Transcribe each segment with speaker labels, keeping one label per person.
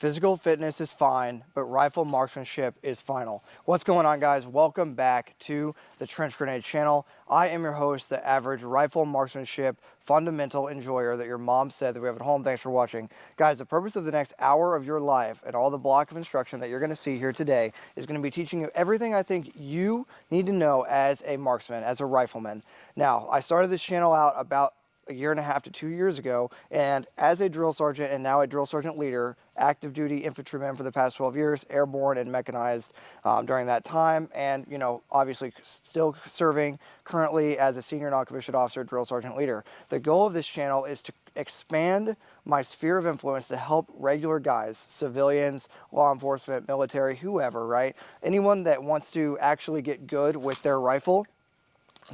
Speaker 1: Physical fitness is fine, but rifle marksmanship is final. What's going on, guys? Welcome back to the Trench Grenade channel. I am your host, the average rifle marksmanship fundamental enjoyer that your mom said that we have at home. Thanks for watching. Guys, the purpose of the next hour of your life and all the block of instruction that you're going to see here today is going to be teaching you everything I think you need to know as a marksman, as a rifleman. Now, I started this channel out about a year and a half to 2 years ago, and as a drill sergeant and now a drill sergeant leader, active duty infantryman for the past 12 years, airborne and mechanized during that time, and obviously still serving currently as a senior non-commissioned officer, drill sergeant leader. The goal of this channel is to expand my sphere of influence to help regular guys, civilians, law enforcement, military, whoever, right? Anyone that wants to actually get good with their rifle.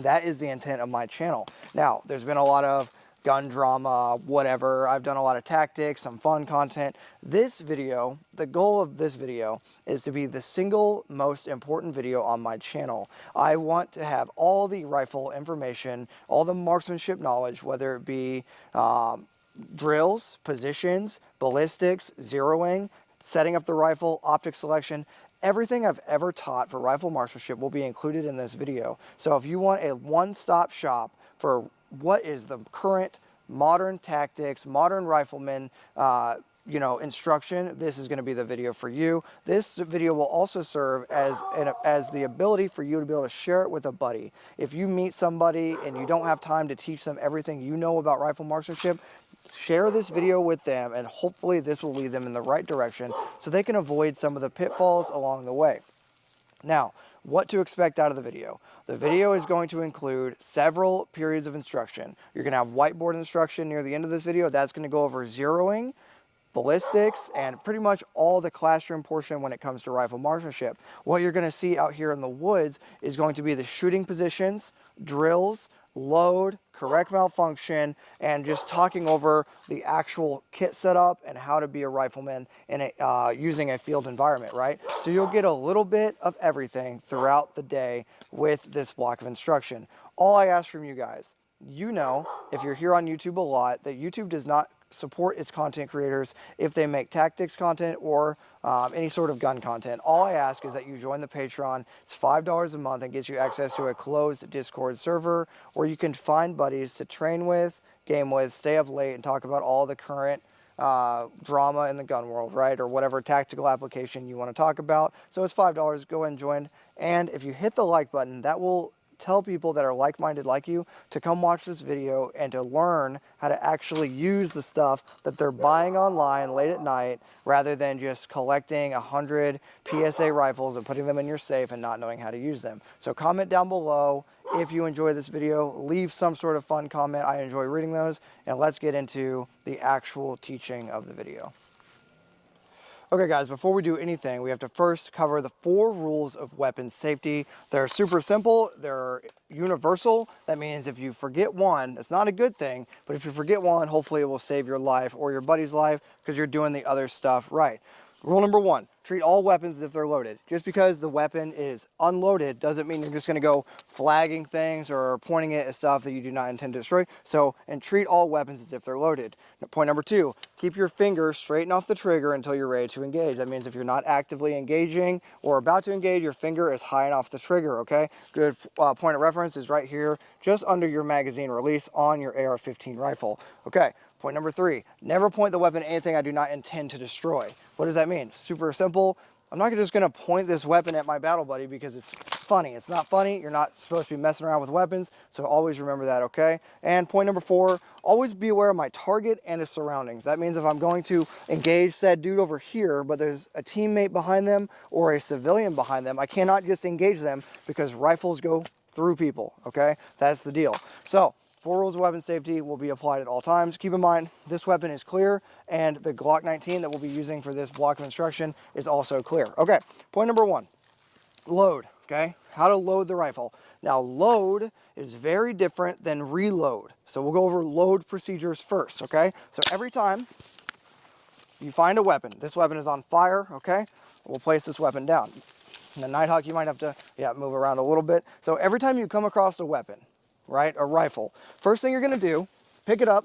Speaker 1: That is the intent of my channel. Now, there's been a lot of gun drama, whatever. I've done a lot of tactics, some fun content. This video, the goal of this video is to be the single most important video on my channel. I want to have all the rifle information, all the marksmanship knowledge, whether it be drills, positions, ballistics, zeroing, setting up the rifle, optic selection. Everything I've ever taught for rifle marksmanship will be included in this video. So if you want a one-stop shop for what is the current modern tactics, modern rifleman, instruction, this is going to be the video for you. This video will also serve as the ability for you to be able to share it with a buddy. If you meet somebody and you don't have time to teach them everything you know about rifle marksmanship, share this video with them, and hopefully this will lead them in the right direction so they can avoid some of the pitfalls along the way. Now, what to expect out of the video. The video is going to include several periods of instruction. You're going to have whiteboard instruction near the end of this video. That's going to go over zeroing, ballistics, and pretty much all the classroom portion when it comes to rifle marksmanship. What you're going to see out here in the woods is going to be the shooting positions, drills, load, correct malfunction, and just talking over the actual kit setup and how to be a rifleman in using a field environment, right? So you'll get a little bit of everything throughout the day with this block of instruction. All I ask from you guys, if you're here on YouTube a lot, that YouTube does not support its content creators if they make tactics content or any sort of gun content. All I ask is that you join the Patreon. It's $5 a month and gets you access to a closed Discord server where you can find buddies to train with, game with, stay up late, and talk about all the current drama in the gun world, right? Or whatever tactical application you want to talk about. So it's $5. Go ahead and join. And if you hit the like button, that will tell people that are like-minded like you to come watch this video and to learn how to actually use the stuff that they're buying online late at night rather than just collecting 100 PSA rifles and putting them in your safe and not knowing how to use them. So comment down below if you enjoy this video. Leave some sort of fun comment. I enjoy reading those. And let's get into the actual teaching of the video. Okay, guys, before we do anything, we have to first cover the 4 rules of weapons safety. They're super simple. They're universal. That means if you forget one, it's not a good thing, but if you forget one, hopefully it will save your life or your buddy's life because you're doing the other stuff right. Rule number 1, treat all weapons as if they're loaded. Just because the weapon is unloaded doesn't mean you're just going to go flagging things or pointing it at stuff that you do not intend to destroy. And treat all weapons as if they're loaded. Point number 2, keep your finger straighten off the trigger until you're ready to engage. That means if you're not actively engaging or about to engage, your finger is high and off the trigger, okay? Good point of reference is right here, just under your magazine release on your AR-15 rifle. Okay. Point number 3, never point the weapon at anything I do not intend to destroy. What does that mean? Super simple. I'm not just going to point this weapon at my battle buddy because it's funny. It's not funny. You're not supposed to be messing around with weapons, so always remember that, okay? And point number 4, always be aware of my target and his surroundings. That means if I'm going to engage said dude over here, but there's a teammate behind them or a civilian behind them, I cannot just engage them because rifles go through people, okay? That's the deal. So 4 rules of weapon safety will be applied at all times. Keep in mind, this weapon is clear, and the Glock 19 that we'll be using for this block of instruction is also clear. Okay, point number 1, load, okay? How to load the rifle. Now, load is very different than reload. So we'll go over load procedures first, okay? So every time you find a weapon, this weapon is on fire, okay? We'll place this weapon down. In the Nighthawk, you might have to, move around a little bit. So every time you come across a weapon, right, a rifle, first thing you're going to do, pick it up,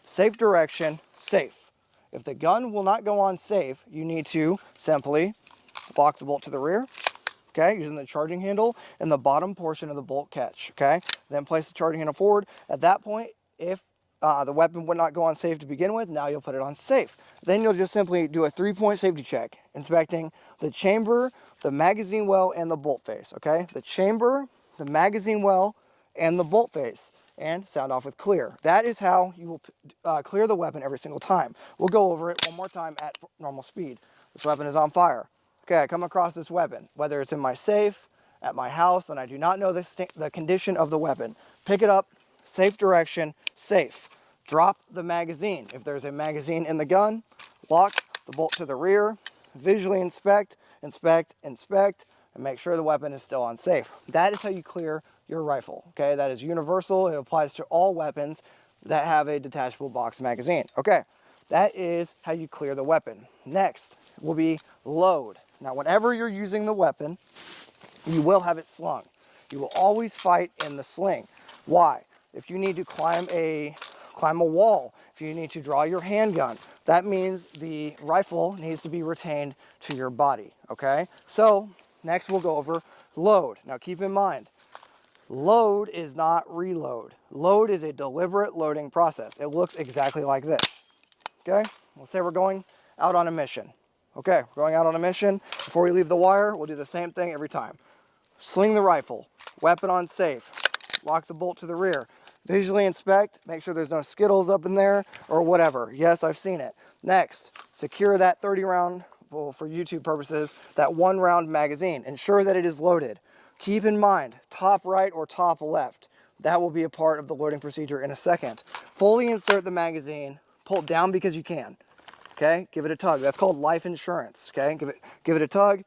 Speaker 1: safe direction, safe. If the gun will not go on safe, you need to simply lock the bolt to the rear, okay, using the charging handle and the bottom portion of the bolt catch, okay? Then place the charging handle forward. At that point, if the weapon would not go on safe to begin with, now you'll put it on safe. Then you'll just simply do a 3-point safety check, inspecting the chamber, the magazine well, and the bolt face, okay? The chamber, the magazine well, and the bolt face, and sound off with clear. That is how you will clear the weapon every single time. We'll go over it one more time at normal speed. This weapon is on fire. Okay, I come across this weapon, whether it's in my safe, at my house, and I do not know the condition of the weapon. Pick it up, safe direction, safe. Drop the magazine. If there's a magazine in the gun, lock the bolt to the rear, visually inspect, inspect, inspect, and make sure the weapon is still on safe. That is how you clear your rifle, okay? That is universal. It applies to all weapons that have a detachable box magazine. Okay, that is how you clear the weapon. Next will be load. Now, whenever you're using the weapon, you will have it slung. You will always fight in the sling. Why? If you need to climb a wall, if you need to draw your handgun, that means the rifle needs to be retained to your body, okay? So, next we'll go over load. Now, keep in mind, load is not reload. Load is a deliberate loading process. It looks exactly like this, okay? Let's say we're going out on a mission. Okay, we're going out on a mission. Before we leave the wire, we'll do the same thing every time. Sling the rifle, weapon on safe, lock the bolt to the rear, visually inspect, make sure there's no Skittles up in there or whatever. Yes, I've seen it. Next, secure that 30 round, well, for YouTube purposes, that 1 round magazine. Ensure that it is loaded. Keep in mind, top right or top left. That will be a part of the loading procedure in a second. Fully insert the magazine, pull down because you can. Okay, give it a tug. That's called life insurance. Okay, give it a tug,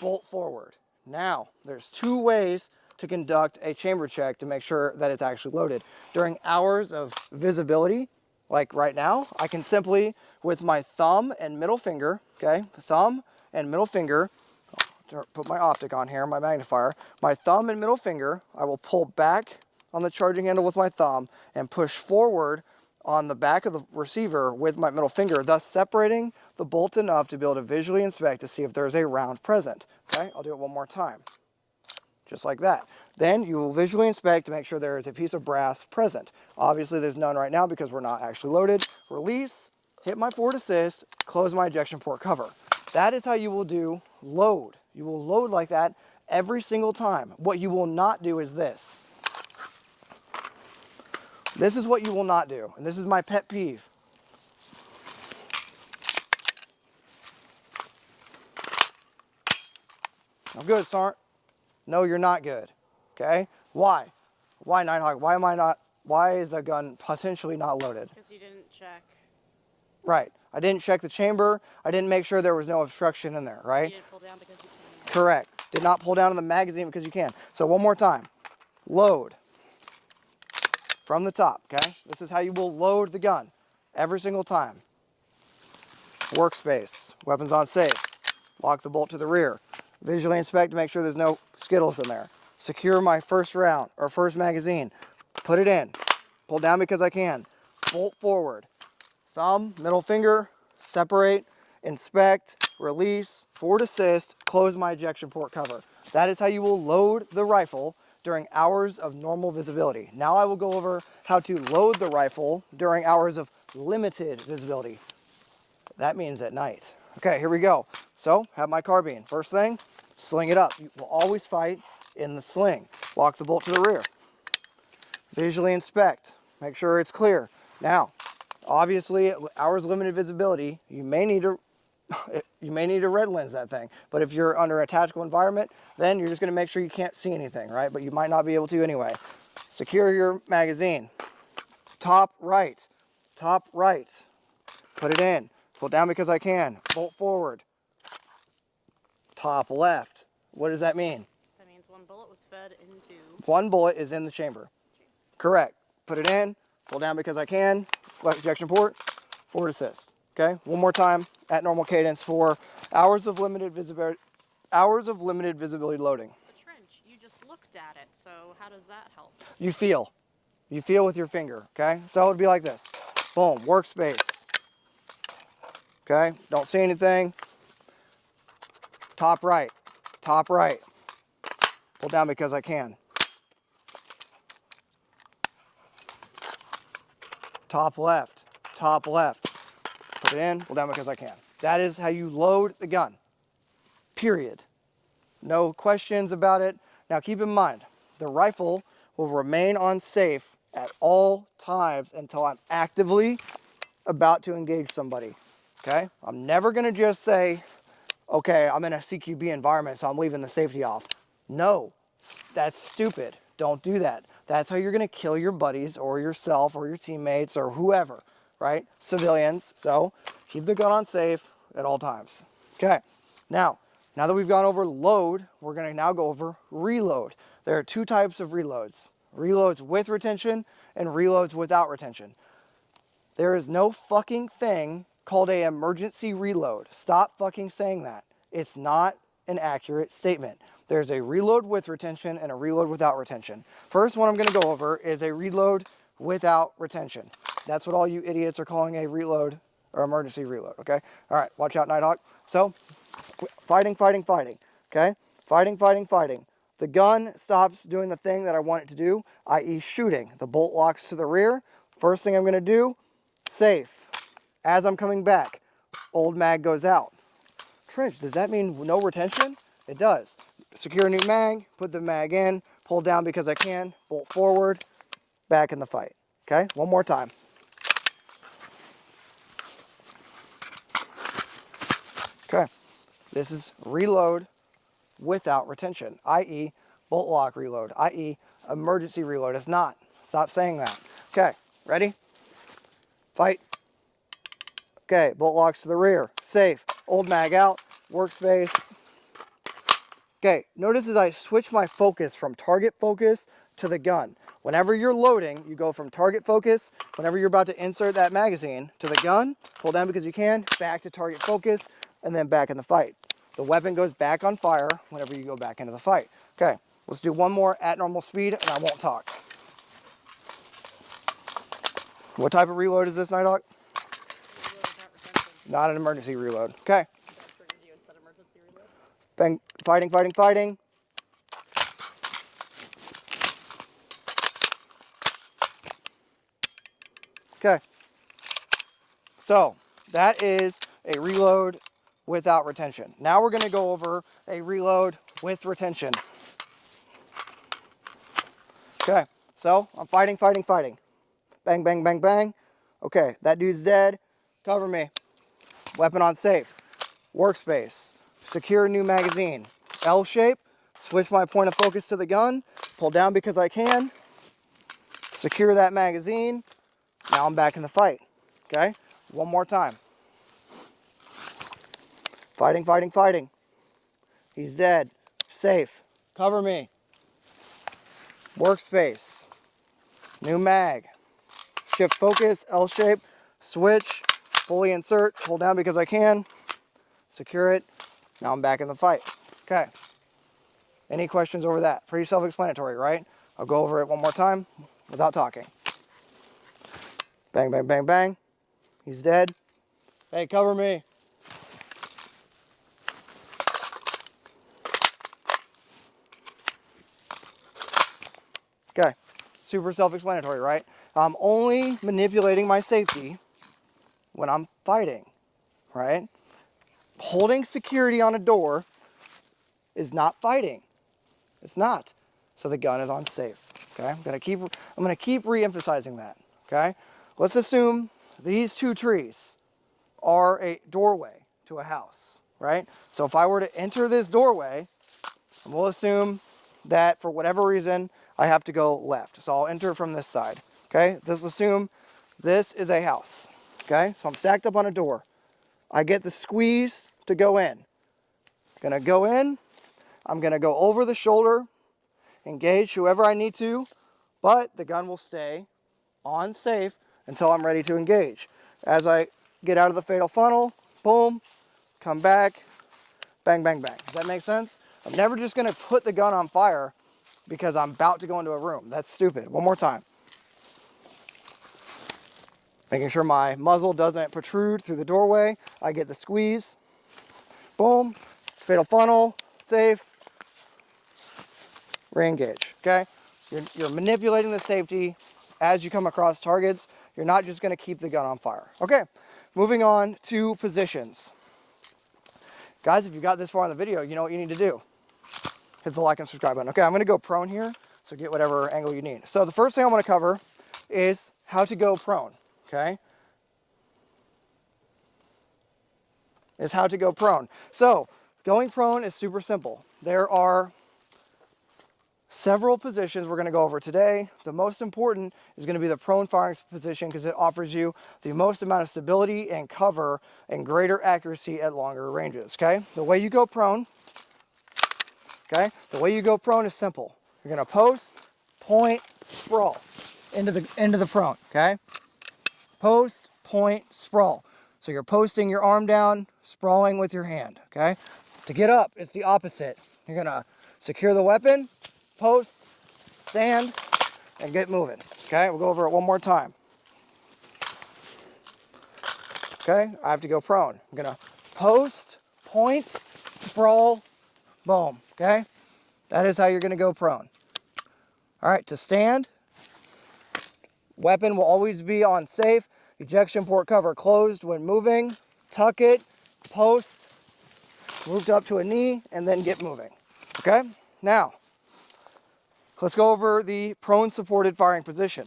Speaker 1: bolt forward. Now, there's 2 ways to conduct a chamber check to make sure that it's actually loaded. During hours of visibility, like right now, I can simply, with my thumb and middle finger, okay, thumb and middle finger, put my optic on here, my magnifier, my thumb and middle finger, I will pull back on the charging handle with my thumb and push forward on the back of the receiver with my middle finger, thus separating the bolt enough to be able to visually inspect to see if there's a round present. Okay, I'll do it one more time. Just like that. Then you will visually inspect to make sure there is a piece of brass present. Obviously there's none right now because we're not actually loaded. Release, hit my forward assist, close my ejection port cover. That is how you will do load. You will load like that every single time. What you will not do is this. This is what you will not do, and this is my pet peeve. I'm good, Sarnt. No, you're not good. Okay? Why? Why, Nighthawk? Why is the gun potentially not loaded?
Speaker 2: Because you didn't check.
Speaker 1: Right. I didn't check the chamber. I didn't make sure there was no obstruction in there, right?
Speaker 2: You didn't pull down because you can.
Speaker 1: Correct. Did not pull down on the magazine because you can. So one more time. Load. From the top, okay? This is how you will load the gun every single time. Workspace, weapons on safe, lock the bolt to the rear, visually inspect to make sure there's no Skittles in there, secure my first round or first magazine, put it in, pull down because I can, bolt forward, thumb, middle finger, separate, inspect, release, forward assist, close my ejection port cover. That is how you will load the rifle during hours of normal visibility. Now I will go over how to load the rifle during hours of limited visibility. That means at night. Okay, here we go. So, have my carbine. First thing, sling it up. You will always fight in the sling. Lock the bolt to the rear. Visually inspect. Make sure it's clear. Now, obviously, hours of limited visibility, you may need to red lens that thing. But if you're under a tactical environment, then you're just going to make sure you can't see anything, right? But you might not be able to anyway. Secure your magazine. Top right. Top right. Put it in. Pull down because I can. Bolt forward. Top left. What does that mean?
Speaker 2: That means 1 bullet was fed into.
Speaker 1: 1 bullet is in the chamber. Correct. Put it in. Pull down because I can. Left ejection port. Forward assist. Okay. One more time at normal cadence for hours of limited visibility. Hours of limited visibility loading.
Speaker 2: The trench. You just looked at it. So how does that help?
Speaker 1: You feel. You feel with your finger. Okay. So it would be like this. Boom. Workspace. Okay, don't see anything. Top right, top right. Pull down because I can. Top left, top left. Put it in, pull down because I can. That is how you load the gun, period. No questions about it. Now keep in mind, the rifle will remain on safe at all times until I'm actively about to engage somebody, okay? I'm never gonna just say, okay, I'm in a CQB environment, so I'm leaving the safety off. No, that's stupid. Don't do that. That's how you're gonna kill your buddies or yourself or your teammates or whoever, right? Civilians. So keep the gun on safe at all times. Okay, now that we've gone over load, we're gonna now go over reload. There are two types of reloads. Reloads with retention and reloads without retention. There is no fucking thing called a emergency reload. Stop fucking saying that. It's not an accurate statement. There's a reload with retention and a reload without retention. First one I'm gonna go over is a reload without retention. That's what all you idiots are calling a reload or emergency reload, okay? All right, watch out, Nighthawk. So, fighting, fighting, fighting, okay? Fighting, fighting, fighting. The gun stops doing the thing that I want it to do, i.e. shooting. The bolt locks to the rear. First thing I'm gonna do, safe. As I'm coming back, old mag goes out. Trench, does that mean no retention? It does. Secure a new mag, put the mag in, pull down because I can, bolt forward, back in the fight. Okay, one more time. Okay, this is reload without retention, i.e. bolt lock reload, i.e. emergency reload. It's not. Stop saying that. Okay, ready? Fight. Okay, bolt locks to the rear, safe. Old mag out, workspace. Okay, notice as I switch my focus from target focus to the gun. Whenever you're loading, you go from target focus, whenever you're about to insert that magazine, to the gun, pull down because you can, back to target focus, and then back in the fight. The weapon goes back on fire whenever you go back into the fight. Okay, let's do one more at normal speed, and I won't talk. What type of reload is this, Nighthawk?
Speaker 2: Reload without retention.
Speaker 1: Not an emergency reload. Okay.
Speaker 2: What triggered you and said emergency reload?
Speaker 1: Bang, fighting, fighting, fighting. Okay. So that is a reload without retention. Now we're going to go over a reload with retention. Okay. So I'm fighting, fighting, fighting. Bang, bang, bang, bang. Okay. That dude's dead. Cover me. Weapon on safe. Workspace. Secure new magazine. L shape. Switch my point of focus to the gun. Pull down because I can. Secure that magazine. Now I'm back in the fight. Okay? One more time. Fighting, fighting, fighting. He's dead. Safe. Cover me. Workspace. New mag. Shift focus, L shape. Switch. Fully insert. Hold down because I can. Secure it. Now I'm back in the fight. Okay. Any questions over that? Pretty self-explanatory, right? I'll go over it one more time without talking. Bang, bang, bang, bang. He's dead. Hey, cover me. Okay. Super self-explanatory, right? I'm only manipulating my safety when I'm fighting, right? Holding security on a door is not fighting. It's not. So the gun is on safe. Okay? I'm gonna keep re-emphasizing that. Okay? Let's assume these two trees are a doorway to a house, right? So if I were to enter this doorway, we'll assume that for whatever reason I have to go left. So I'll enter from this side. Okay? Let's assume this is a house. Okay? So I'm stacked up on a door. I get the squeeze to go in. Gonna go in. I'm gonna go over the shoulder, engage whoever I need to, but the gun will stay on safe until I'm ready to engage. As I get out of the fatal funnel, boom, come back, bang, bang, bang. Does that make sense? I'm never just gonna put the gun on fire because I'm about to go into a room. That's stupid. One more time. Making sure my muzzle doesn't protrude through the doorway. I get the squeeze. Boom. Fatal funnel. Safe. Re-engage. Okay? You're manipulating the safety as you come across targets. You're not just going to keep the gun on fire. Okay. Moving on to positions. Guys, if you got this far in the video, you know what you need to do. Hit the like and subscribe button. Okay, I'm going to go prone here, so get whatever angle you need. So the first thing I want to cover is how to go prone. Okay? Is how to go prone. So going prone is super simple. There are several positions we're going to go over today. The most important is going to be the prone firing position because it offers you the most amount of stability and cover and greater accuracy at longer ranges. Okay? The way you go prone, is simple. You're going to post, point, sprawl into the prone. Okay? Post, point, sprawl. So you're posting your arm down, sprawling with your hand. Okay? To get up, it's the opposite. You're going to secure the weapon, post, stand, and get moving. Okay, we'll go over it one more time. Okay, I have to go prone. I'm gonna post, point, sprawl, boom. Okay, that is how you're gonna go prone. All right, to stand, weapon will always be on safe. Ejection port cover closed when moving. Tuck it, post, moved up to a knee, and then get moving. Okay, now let's go over the prone supported firing position.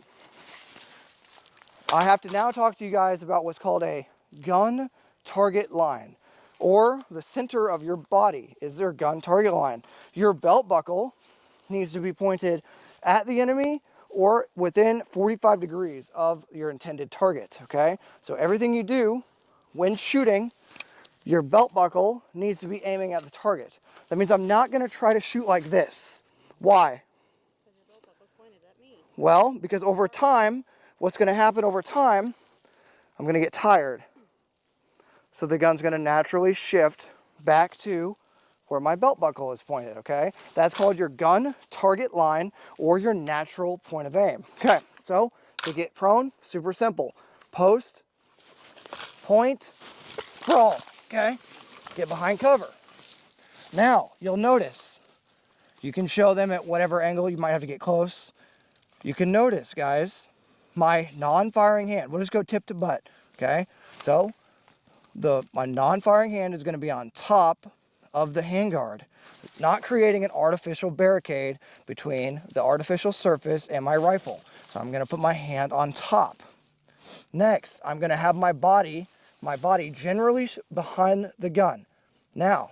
Speaker 1: I have to now talk to you guys about what's called a gun target line, or the center of your body is their gun target line. Your belt buckle needs to be pointed at the enemy or within 45 degrees of your intended target, okay? So everything you do when shooting, your belt buckle needs to be aiming at the target. That means I'm not gonna try to shoot like this. Why?
Speaker 2: Because your belt buckle pointed at me.
Speaker 1: Well, because over time, what's gonna happen over time, I'm gonna get tired. So the gun's gonna naturally shift back to where my belt buckle is pointed, okay? That's called your gun target line or your natural point of aim. Okay, so to get prone, super simple. Post, point, sprawl, okay? Get behind cover. Now, you'll notice, you can show them at whatever angle, you might have to get close. You can notice, guys, my non-firing hand, we'll just go tip to butt, okay? So, my non-firing hand is gonna be on top of the handguard, not creating an artificial barricade between the artificial surface and my rifle. So I'm gonna put my hand on top. Next, I'm gonna have my body generally behind the gun. Now,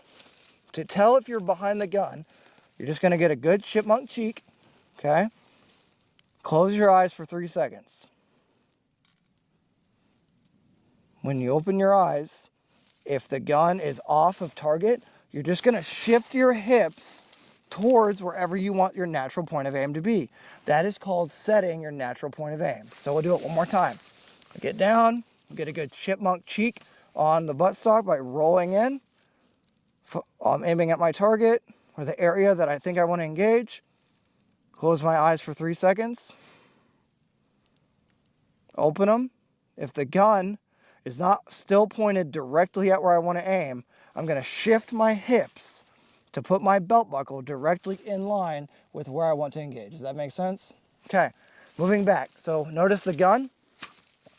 Speaker 1: to tell if you're behind the gun, you're just gonna get a good chipmunk cheek, okay? Close your eyes for 3 seconds. When you open your eyes, if the gun is off of target, you're just gonna shift your hips towards wherever you want your natural point of aim to be. That is called setting your natural point of aim. So we'll do it one more time. Get down, get a good chipmunk cheek on the buttstock by rolling in. I'm aiming at my target or the area that I think I want to engage. Close my eyes for 3 seconds. Open them. If the gun is not still pointed directly at where I want to aim, I'm going to shift my hips to put my belt buckle directly in line with where I want to engage. Does that make sense? Okay, moving back. So notice the gun.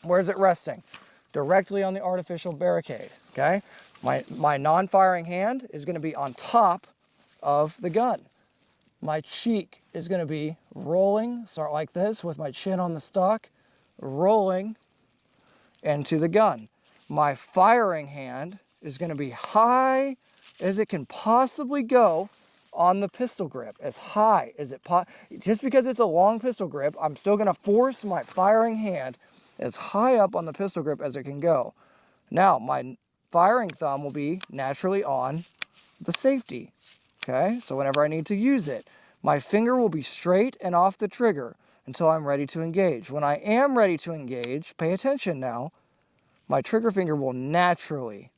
Speaker 1: Where's it resting? Directly on the artificial barricade, okay? My non-firing hand is going to be on top of the gun. My cheek is going to be rolling, start like this with my chin on the stock, rolling into the gun. My firing hand is going to be high as it can possibly go on the pistol grip, as high as it just because it's a long pistol grip, I'm still going to force my firing hand as high up on the pistol grip as it can go. Now, my firing thumb will be naturally on the safety, okay? So whenever I need to use it, my finger will be straight and off the trigger until I'm ready to engage. When I am ready to engage, pay attention now, my trigger finger will naturally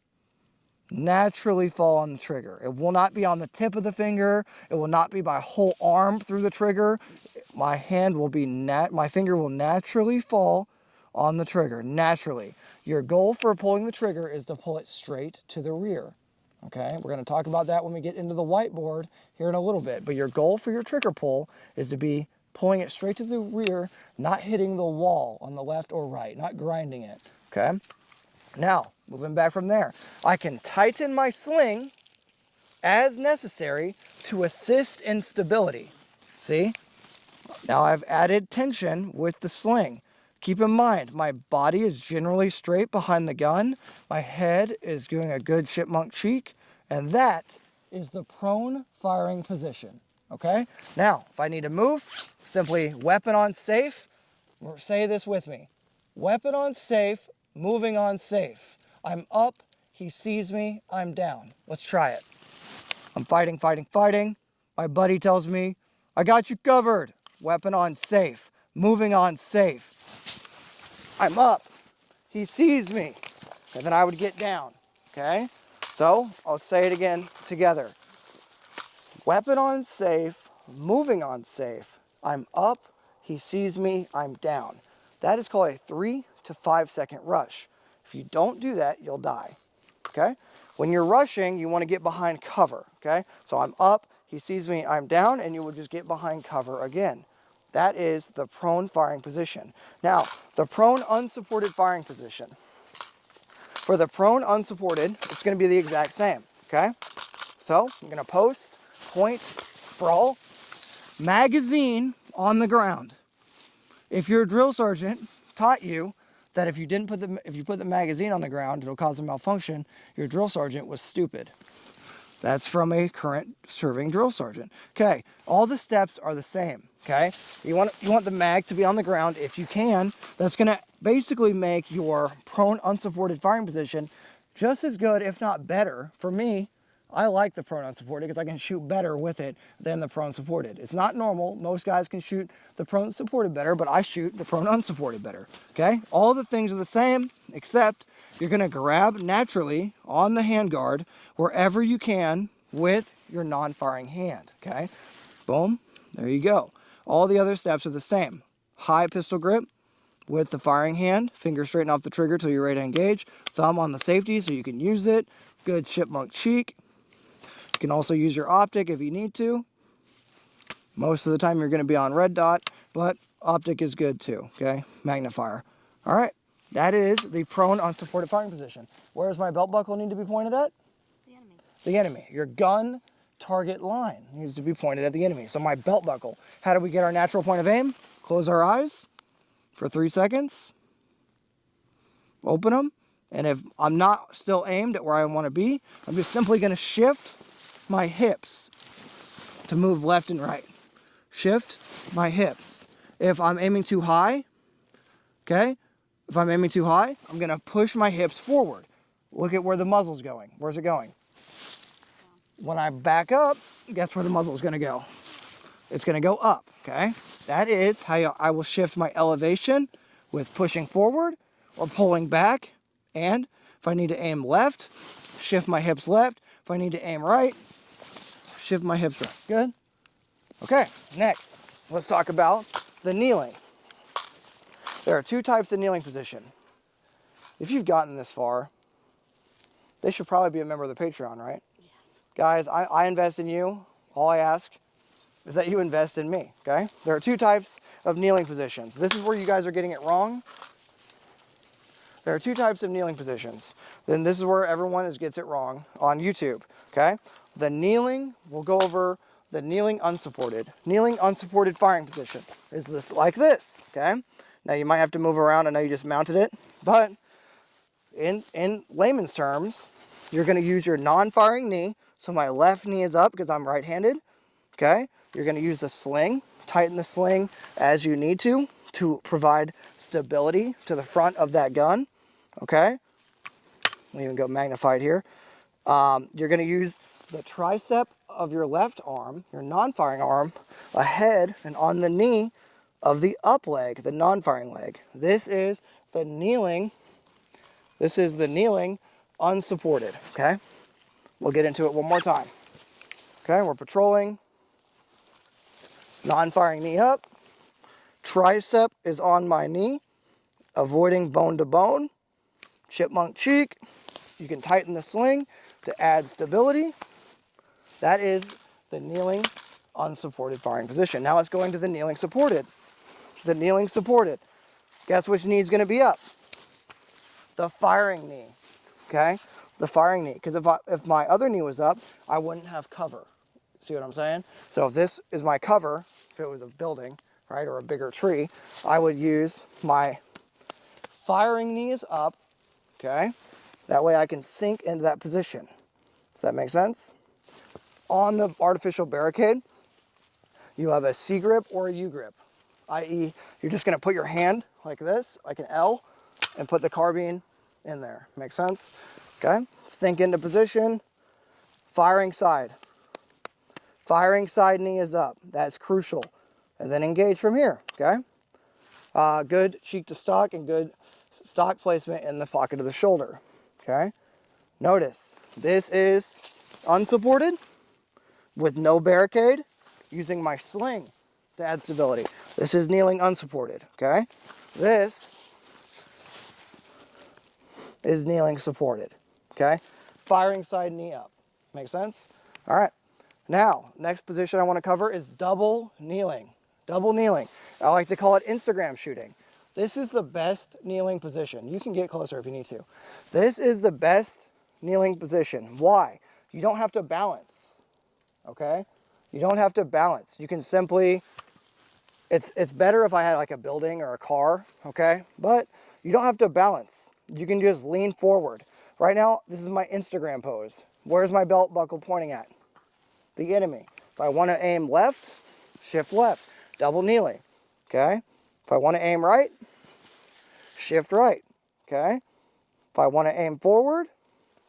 Speaker 1: fall on the trigger. It will not be on the tip of the finger. It will not be my whole arm through the trigger. My finger will naturally fall on the trigger, naturally. Your goal for pulling the trigger is to pull it straight to the rear. Okay, we're going to talk about that when we get into the whiteboard here in a little bit. But your goal for your trigger pull is to be pulling it straight to the rear, not hitting the wall on the left or right, not grinding it. Okay, now moving back from there, I can tighten my sling as necessary to assist in stability. See? Now I've added tension with the sling. Keep in mind, my body is generally straight behind the gun. My head is doing a good chipmunk cheek, and that is the prone firing position. Okay? Now, if I need to move, simply weapon on safe, or say this with me. Weapon on safe, moving on safe. I'm up, he sees me, I'm down. Let's try it. I'm fighting, fighting, fighting. My buddy tells me, I got you covered. Weapon on safe, moving on safe. I'm up, he sees me, and then I would get down, okay? So I'll say it again together. Weapon on safe, moving on safe. I'm up, he sees me, I'm down. That is called a 3 to 5 second rush. If you don't do that, you'll die, okay? When you're rushing, you want to get behind cover, okay? So I'm up, he sees me, I'm down, and you will just get behind cover again. That is the prone firing position. Now, the prone unsupported firing position. For the prone unsupported, it's going to be the exact same, okay? So I'm going to post, point, sprawl, magazine on the ground. If your drill sergeant taught you that if you put the magazine on the ground, it'll cause a malfunction, your drill sergeant was stupid. That's from a current serving drill sergeant. Okay, all the steps are the same. Okay, you want the mag to be on the ground if you can. That's going to basically make your prone unsupported firing position just as good, if not better. For me, I like the prone unsupported because I can shoot better with it than the prone supported. It's not normal. Most guys can shoot the prone supported better, but I shoot the prone unsupported better. Okay, all the things are the same except you're going to grab naturally on the handguard wherever you can with your non-firing hand. Okay, boom, there you go. All the other steps are the same. High pistol grip with the firing hand, finger straighten off the trigger till you're ready to engage, thumb on the safety so you can use it, good chipmunk cheek. You can also use your optic if you need to. Most of the time you're going to be on red dot, but optic is good too, okay? Magnifier. All right, that is the prone unsupported firing position. Where does my belt buckle need to be pointed at?
Speaker 2: The enemy.
Speaker 1: The enemy. Your gun target line needs to be pointed at the enemy. So my belt buckle, how do we get our natural point of aim? Close our eyes for 3 seconds. Open them. And if I'm not still aimed at where I want to be, I'm just simply going to shift my hips to move left and right. Shift my hips. If I'm aiming too high, okay? If I'm aiming too high, I'm going to push my hips forward. Look at where the muzzle's going. Where's it going? When I back up, guess where the muzzle's going to go? It's going to go up, okay? That is how I will shift my elevation with pushing forward or pulling back. And if I need to aim left, shift my hips left. If I need to aim right, shift my hips right. Good? Okay, next, let's talk about the kneeling. There are 2 types of kneeling position. If you've gotten this far, they should probably be a member of the Patreon, right?
Speaker 2: Yes.
Speaker 1: Guys, I invest in you. All I ask is that you invest in me, okay? There are 2 types of kneeling positions. This is where you guys are getting it wrong. There are 2 types of kneeling positions. Then this is where everyone gets it wrong on YouTube, okay? The kneeling, we'll go over the kneeling unsupported. Kneeling unsupported firing position is this like this, okay? Now you might have to move around. I know you just mounted it, but in layman's terms, you're going to use your non-firing knee. So my left knee is up because I'm right-handed, okay? You're going to use a sling. Tighten the sling as you need to provide stability to the front of that gun, okay? We'll even go magnified here. You're going to use the tricep of your left arm, your non-firing arm, ahead and on the knee of the up leg, the non-firing leg. This is the kneeling unsupported, okay? We'll get into it one more time. Okay, we're patrolling. Non-firing knee up. Tricep is on my knee. avoiding bone to bone, chipmunk cheek. You can tighten the sling to add stability. That is the kneeling unsupported firing position. Now let's go into the kneeling supported. The kneeling supported. Guess which knee is going to be up? The firing knee. Okay? The firing knee. Because if my other knee was up, I wouldn't have cover. See what I'm saying? So if this is my cover, if it was a building, right, or a bigger tree, I would use my firing knee is up, okay? That way I can sink into that position. Does that make sense? On the artificial barricade, you have a C grip or a U grip, i.e. you're just gonna put your hand like this, like an L, and put the carbine in there. Make sense? Okay, sink into position, firing side. Firing side knee is up, that's crucial. And then engage from here, okay? Good cheek to stock and good stock placement in the pocket of the shoulder, okay? Notice, this is unsupported with no barricade, using my sling to add stability. This is kneeling unsupported, okay? This is kneeling supported, okay? Firing side knee up. Make sense? All right. Now, next position I want to cover is double kneeling. Double kneeling. I like to call it Instagram shooting. This is the best kneeling position. You can get closer if you need to. This is the best kneeling position. Why? You don't have to balance, okay? You don't have to balance. You can simply, it's better if I had like a building or a car, okay? But you don't have to balance. You can just lean forward. Right now, this is my Instagram pose. Where's my belt buckle pointing at? The enemy. If I want to aim left, shift left, double kneeling, okay? If I want to aim right, shift right, okay? If I want to aim forward,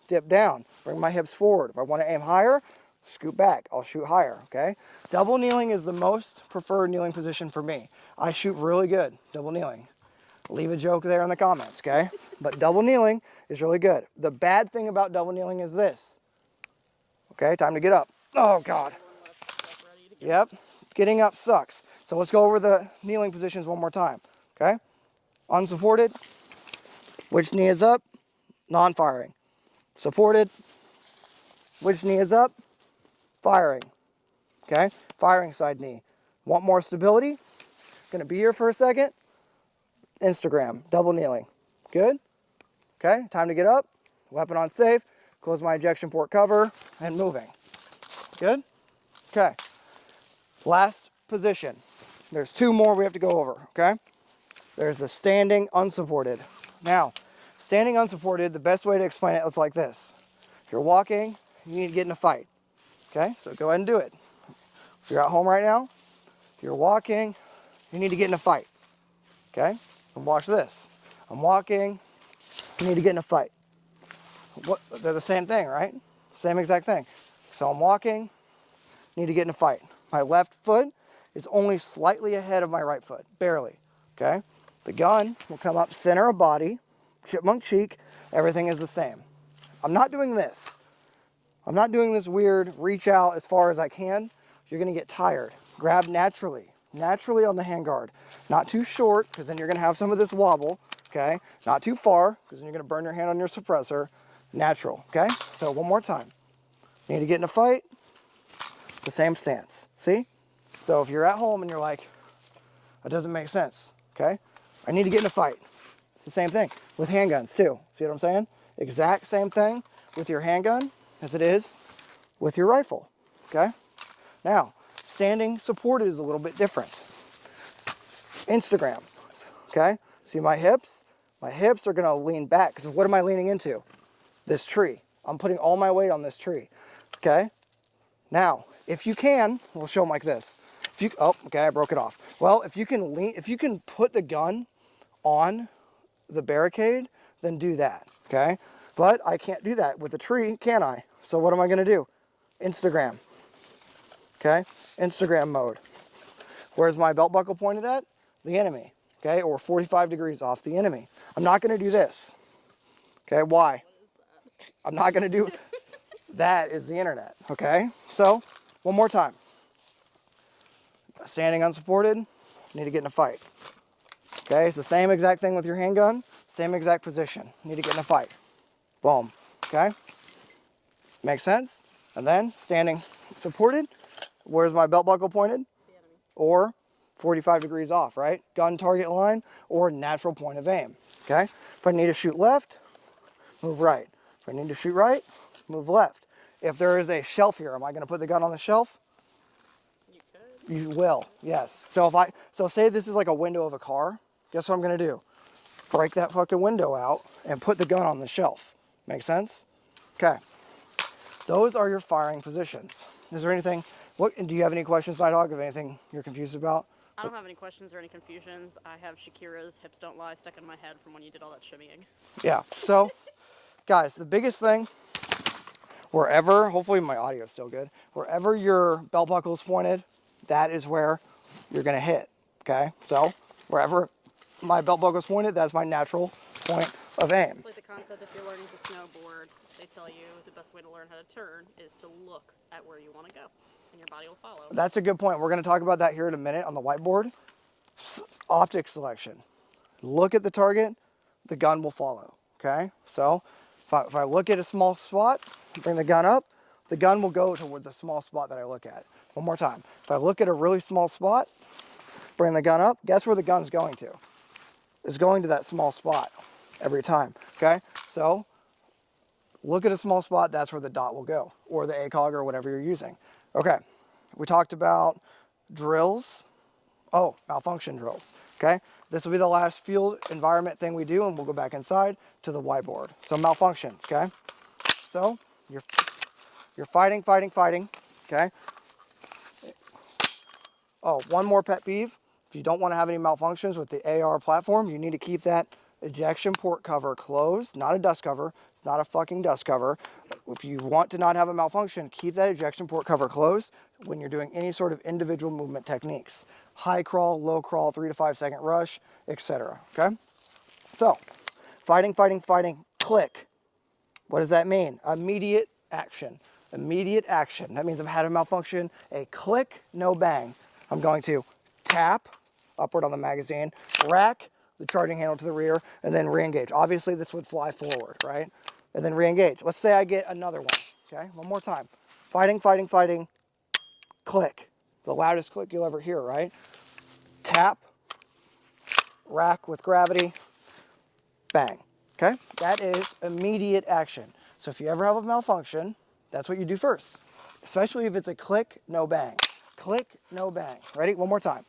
Speaker 1: dip down, bring my hips forward. If I want to aim higher, scoot back, I'll shoot higher, okay? Double kneeling is the most preferred kneeling position for me. I shoot really good, double kneeling. Leave a joke there in the comments, okay? But double kneeling is really good. The bad thing about double kneeling is this. Okay, time to get up. Oh, God. Yep, getting up sucks. So let's go over the kneeling positions one more time, okay? Unsupported, which knee is up? Non-firing. Supported, which knee is up? Firing, okay? Firing side knee. Want more stability? Gonna be here for a second. Instagram, double kneeling. Good? Okay, time to get up. Weapon on safe. Close my ejection port cover and moving. Good? Okay. Last position. There's two more we have to go over, okay? There's the standing unsupported. Now, standing unsupported, the best way to explain it is like this. If you're walking, you need to get in a fight, okay? So go ahead and do it. If you're at home right now, if you're walking, you need to get in a fight, okay? And watch this. I'm walking, you need to get in a fight. They're the same thing, right? Same exact thing. So I'm walking, need to get in a fight. My left foot is only slightly ahead of my right foot, barely, okay? The gun will come up center of body, chipmunk cheek, everything is the same. I'm not doing this. I'm not doing this weird reach out as far as I can. You're gonna get tired. Grab naturally on the handguard. Not too short, because then you're gonna have some of this wobble, okay? Not too far, because then you're gonna burn your hand on your suppressor. Natural, okay? So one more time. You need to get in a fight. It's the same stance, see? So if you're at home and you're like, that doesn't make sense, okay? I need to get in a fight. It's the same thing with handguns too. See what I'm saying? Exact same thing with your handgun as it is with your rifle, okay? Now, standing supported is a little bit different. Instagram, okay? See my hips? My hips are gonna lean back, because what am I leaning into? This tree. I'm putting all my weight on this tree, okay? Now, if you can, we'll show them like this. If you, oh, okay, I broke it off. Well, if you can put the gun on the barricade, then do that, okay? But I can't do that with a tree, can I? So what am I gonna do? Instagram, okay? Instagram mode. Where's my belt buckle pointed at? The enemy, okay? Or 45 degrees off the enemy. I'm not gonna do this, okay? Why? I'm not gonna do, that is the internet, okay? So, one more time. Standing unsupported, need to get in a fight, Okay, it's the same exact thing with your handgun, same exact position. Need to get in a fight. Boom. Okay? Makes sense? And then standing supported. Where's my belt buckle pointed?
Speaker 2: The enemy.
Speaker 1: Or 45 degrees off, right? Gun target line or natural point of aim. Okay? If I need to shoot left, move right. If I need to shoot right, move left. If there is a shelf here, am I going to put the gun on the shelf?
Speaker 2: You could.
Speaker 1: You will, yes. So say this is like a window of a car, guess what I'm going to do? Break that fucking window out and put the gun on the shelf. Make sense? Okay. Those are your firing positions. Is there anything, do you have any questions, Nighthawk, of anything you're confused about?
Speaker 2: I don't have any questions or any confusions. I have Shakira's Hips Don't Lie stuck in my head from when you did all that shimmying.
Speaker 1: Yeah, so guys, the biggest thing, wherever, hopefully my audio is still good, wherever your belt buckle is pointed, that is where you're gonna hit, okay? So wherever my belt buckle is pointed, that's my natural point of aim.
Speaker 2: It's like the concept if you're learning to snowboard, they tell you the best way to learn how to turn is to look at where you want to go, and your body will follow.
Speaker 1: That's a good point. We're gonna talk about that here in a minute on the whiteboard. Optic selection. Look at the target, the gun will follow, okay? So if I look at a small spot, bring the gun up, the gun will go toward the small spot that I look at. One more time. If I look at a really small spot, bring the gun up, guess where the gun's going to? It's going to that small spot every time, okay? So look at a small spot, that's where the dot will go, or the ACOG or whatever you're using. Okay, we talked about drills. Oh, malfunction drills, okay? This will be the last field environment thing we do, and we'll go back inside to the whiteboard. So malfunctions, okay? So you're fighting, okay? Oh, one more pet peeve. If you don't want to have any malfunctions with the AR platform, you need to keep that ejection port cover closed, not a dust cover. It's not a fucking dust cover. If you want to not have a malfunction, keep that ejection port cover closed when you're doing any sort of individual movement techniques. High crawl, low crawl, 3 to 5 second rush, etc. Okay? So, fighting, click. What does that mean? Immediate action. Immediate action. That means I've had a malfunction, a click, no bang. I'm going to tap upward on the magazine, rack the charging handle to the rear, and then re-engage. Obviously, this would fly forward, right? And then re-engage. Let's say I get another one, okay? One more time. Fighting, click. The loudest click you'll ever hear, right? Tap, rack with gravity, bang, okay? That is immediate action. So if you ever have a malfunction, that's what you do first, especially if it's a click, no bang. Click, no bang. Ready? One more time.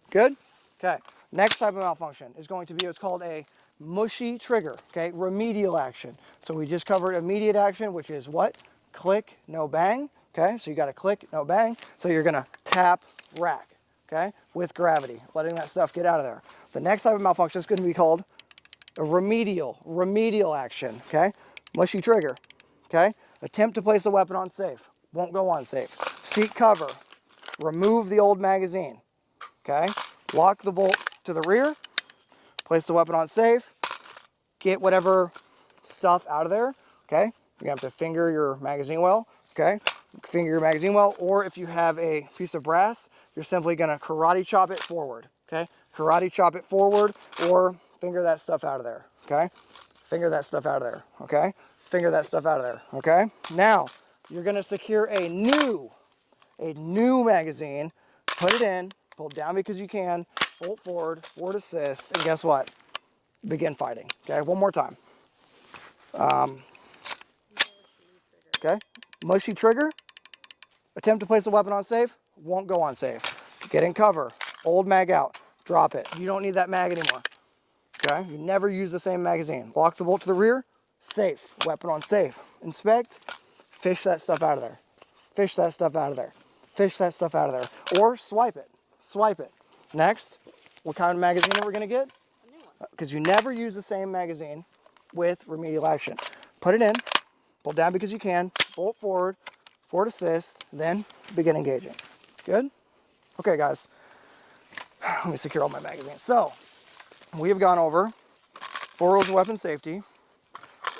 Speaker 1: Good? Okay. Next type of malfunction is going to be what's called a mushy trigger, okay? Remedial action. So we just covered immediate action, which is what? Click, no bang, okay? So you got to click, no bang. So you're going to tap, rack, okay? With gravity, letting that stuff get out of there. The next type of malfunction is going to be called a remedial action, okay? Mushy trigger, okay? Attempt to place a weapon on safe, won't go on safe. Seek cover, remove the old magazine, okay? Lock the bolt to the rear, place the weapon on safe, get whatever stuff out of there, okay? You're gonna have to finger your magazine well, okay? Finger your magazine well, or if you have a piece of brass, you're simply gonna karate chop it forward, okay? Karate chop it forward, or finger that stuff out of there, okay? Finger that stuff out of there, okay? Finger that stuff out of there, okay? Now, you're gonna secure a new magazine, put it in, pull down because you can, bolt forward assist, and guess what? Begin fighting, okay? One more time. Okay, mushy trigger, attempt to place a weapon on safe, won't go on safe. Get in cover, old mag out, drop it. You don't need that mag anymore, okay? You never use the same magazine. Lock the bolt to the rear, safe, weapon on safe. Inspect, fish that stuff out of there. Fish that stuff out of there. Fish that stuff out of there. Or swipe it, swipe it. Next, what kind of magazine are we gonna get?
Speaker 2: A new one.
Speaker 1: Because you never use the same magazine with remedial action. Put it in, pull down because you can, bolt forward assist, then begin engaging. Good? Okay, guys. Let me secure all my magazines. So, we have gone over 4 rules of weapon safety,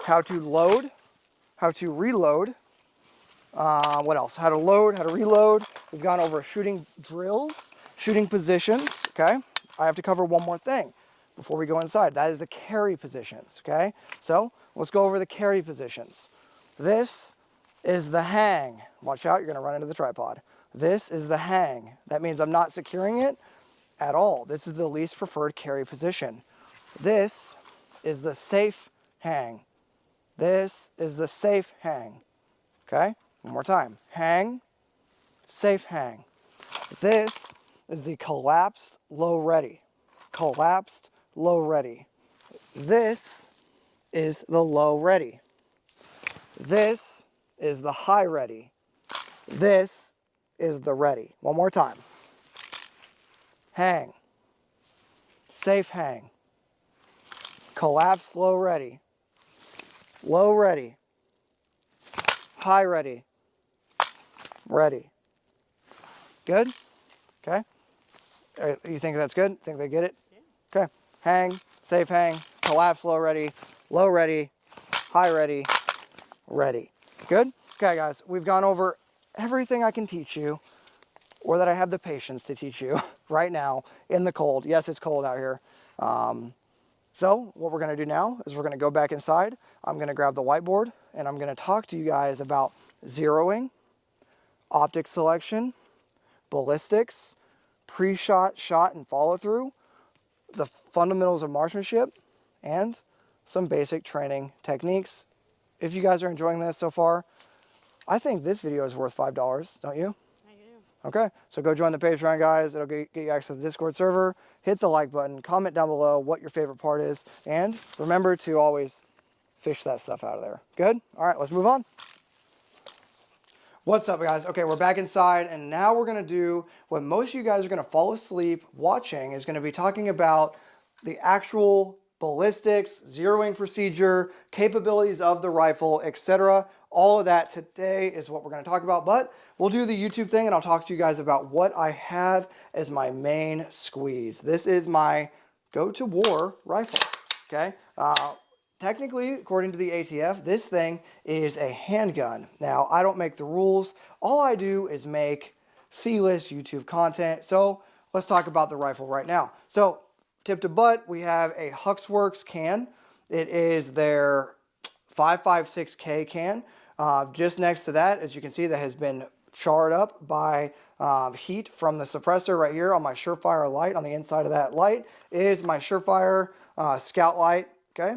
Speaker 1: how to load, how to reload, What else? How to load, how to reload. We've gone over shooting drills, shooting positions, okay? I have to cover one more thing before we go inside. That is the carry positions, okay? So let's go over the carry positions. This is the hang. Watch out, you're gonna run into the tripod. This is the hang. That means I'm not securing it at all. This is the least preferred carry position. This is the safe hang. This is the safe hang, okay? One more time. Hang, safe hang. This is the collapsed low ready. Collapsed low ready. This is the low ready. This is the high ready. This is the ready. One more time. Hang, safe hang. Collapsed low ready. Low ready. High ready. Ready. Good? Okay. You think that's good? Think they get it?
Speaker 2: Yeah.
Speaker 1: Okay. Hang, safe hang, collapse low ready, high ready, ready. Good? Okay, guys, we've gone over everything I can teach you or that I have the patience to teach you right now in the cold. Yes, it's cold out here. So what we're going to do now is we're going to go back inside. I'm going to grab the whiteboard and I'm going to talk to you guys about zeroing, optic selection, ballistics, pre-shot, shot, and follow-through, the fundamentals of marksmanship, and some basic training techniques. If you guys are enjoying this so far, I think this video is worth $5, don't you?
Speaker 2: I do.
Speaker 1: Okay, so go join the Patreon, guys. It'll get you access to the Discord server. Hit the like button, comment down below what your favorite part is, and remember to always fish that stuff out of there. Good? All right, let's move on. What's up, guys? Okay, we're back inside, and now we're going to do what most of you guys are going to fall asleep watching is going to be talking about the actual ballistics, zeroing procedure, capabilities of the rifle, etc. All of that today is what we're going to talk about, but we'll do the YouTube thing, and I'll talk to you guys about what I have as my main squeeze. This is my go-to-war rifle, okay? Technically, according to the ATF, this thing is a handgun. Now, I don't make the rules. All I do is make C-list YouTube content. So let's talk about the rifle right now. So tip to butt, we have a Huxworks can. It is their 5.56K can. Just next to that, as you can see, that has been charred up by heat from the suppressor right here on my Surefire light. On the inside of that light is my Surefire scout light, okay?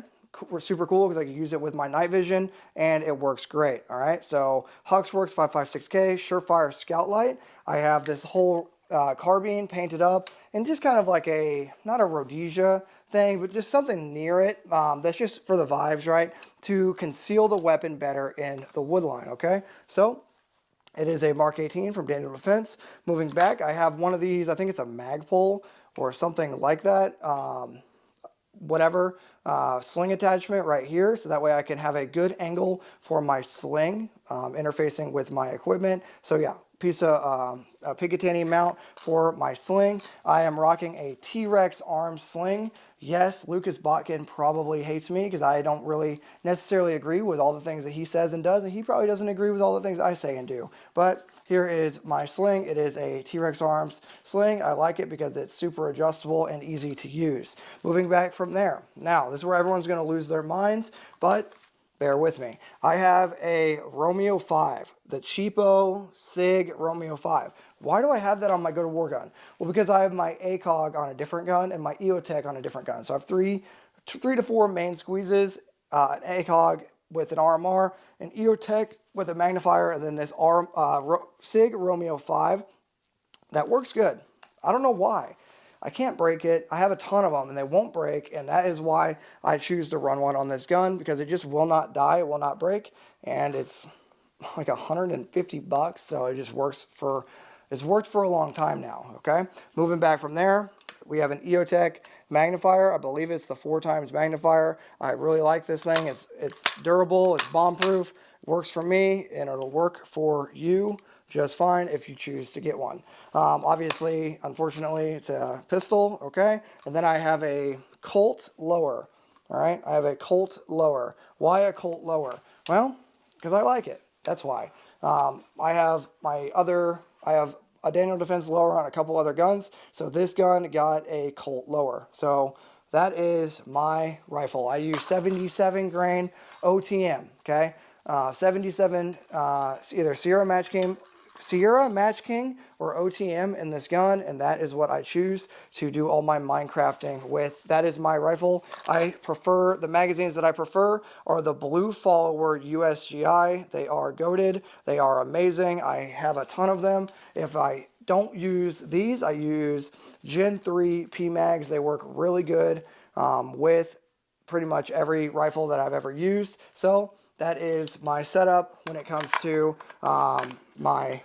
Speaker 1: Super cool because I can use it with my night vision and it works great. All right, so Huxworks 5.56K Surefire Scout Light. I have this whole carbine painted up and just kind of like a, not a Rhodesia thing, but just something near it. That's just for the vibes, right? To conceal the weapon better in the woodline, okay? So it is a Mark 18 from Daniel Defense. Moving back, I have one of these, I think it's a Magpul or something like that. Whatever sling attachment right here, so that way I can have a good angle for my sling interfacing with my equipment. So yeah, piece of a Picatinny mount for my sling. I am rocking a T-Rex arm sling. Yes, Lucas Botkin probably hates me because I don't really necessarily agree with all the things that he says and does, and he probably doesn't agree with all the things I say and do. But here is my sling. It is a T-Rex arms sling. I like it because it's super adjustable and easy to use. Moving back from there. Now, this is where everyone's going to lose their minds, but bear with me. I have a Romeo 5, the cheapo SIG Romeo 5. Why do I have that on my go-to-war gun? Well, because I have my ACOG on a different gun and my EOTech on a different gun. So I have three to four main squeezes, an ACOG with an RMR, an EOTech with a magnifier, and then this SIG Romeo 5 that works good. I don't know why. I can't break it. I have a ton of them and they won't break, and that is why I choose to run one on this gun, because it just will not die, it will not break, and it's like $150, so it just works for, it's worked for a long time now, okay? Moving back from there, we have an EOTech magnifier. I believe it's the 4x magnifier. I really like this thing. It's durable, it's bomb-proof, works for me, and it'll work for you just fine if you choose to get one. Obviously, unfortunately, it's a pistol, okay? And then I have a Colt lower, all right? I have a Colt lower. Why a Colt lower? Well, because I like it. That's why. I have a Daniel Defense lower on a couple other guns. So this gun got a Colt lower. So that is my rifle. I use 77 grain OTM, okay? 77, either Sierra Match King or OTM in this gun, and that is what I choose to do all my Minecrafting with. That is my rifle. I prefer, the magazines that I prefer are the Blue Follower USGI. They are goated. They are amazing. I have a ton of them. If I don't use these, I use Gen 3 PMags. They work really good with pretty much every rifle that I've ever used. So that is my setup when it comes to my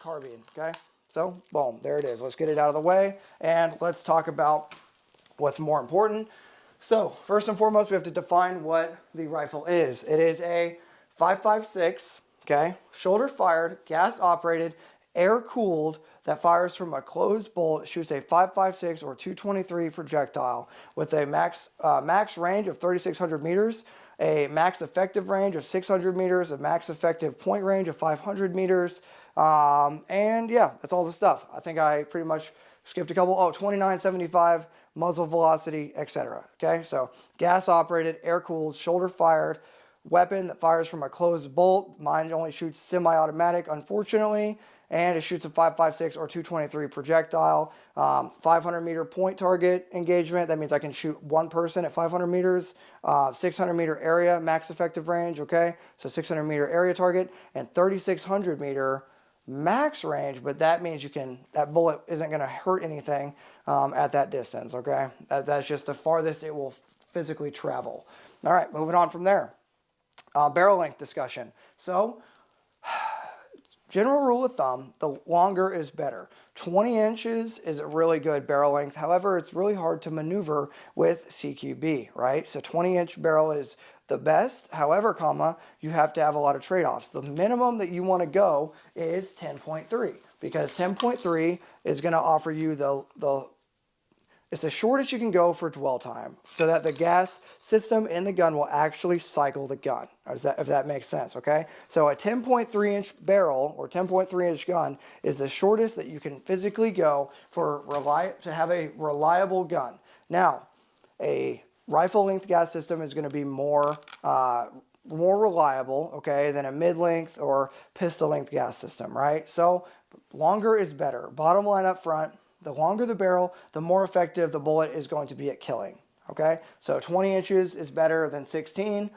Speaker 1: carbine. Okay, so boom, there it is. Let's get it out of the way and let's talk about what's more important. So first and foremost, we have to define what the rifle is. It is a 5.56, okay, shoulder fired, gas operated, air cooled, that fires from a closed bolt, shoots a 5.56 or 223 projectile with a max range of 3,600 meters, a max effective range of 600 meters, a max effective point range of 500 meters, and yeah, that's all the stuff. I think I pretty much skipped a couple. Oh, 2975 muzzle velocity, etc. Okay, so gas operated, air cooled, shoulder fired, weapon that fires from a closed bolt. Mine only shoots semi-automatic, unfortunately, and it shoots a 5.56 or 223 projectile. 500 meter point target engagement. That means I can shoot one person at 500 meters. 600 meter area max effective range. Okay, so 600 meter area target and 3,600 meter max range, but that means that bullet isn't going to hurt anything at that distance. Okay, that's just the farthest it will physically travel. All right, moving on from there. Barrel length discussion. So general rule of thumb, the longer is better. 20 inches is a really good barrel length. However, it's really hard to maneuver with CQB, right? So 20-inch barrel is the best. However, you have to have a lot of trade-offs. The minimum that you want to go is 10.3 because 10.3 is going to offer you it's the shortest you can go for dwell time so that the gas system in the gun will actually cycle the gun, if that makes sense, okay? So a 10.3 inch barrel or 10.3 inch gun is the shortest that you can physically go to have a reliable gun. Now, a rifle length gas system is going to be more reliable, okay, than a mid-length or pistol length gas system, right? So longer is better. Bottom line up front, the longer the barrel, the more effective the bullet is going to be at killing, okay? So 20 inches is better than 16.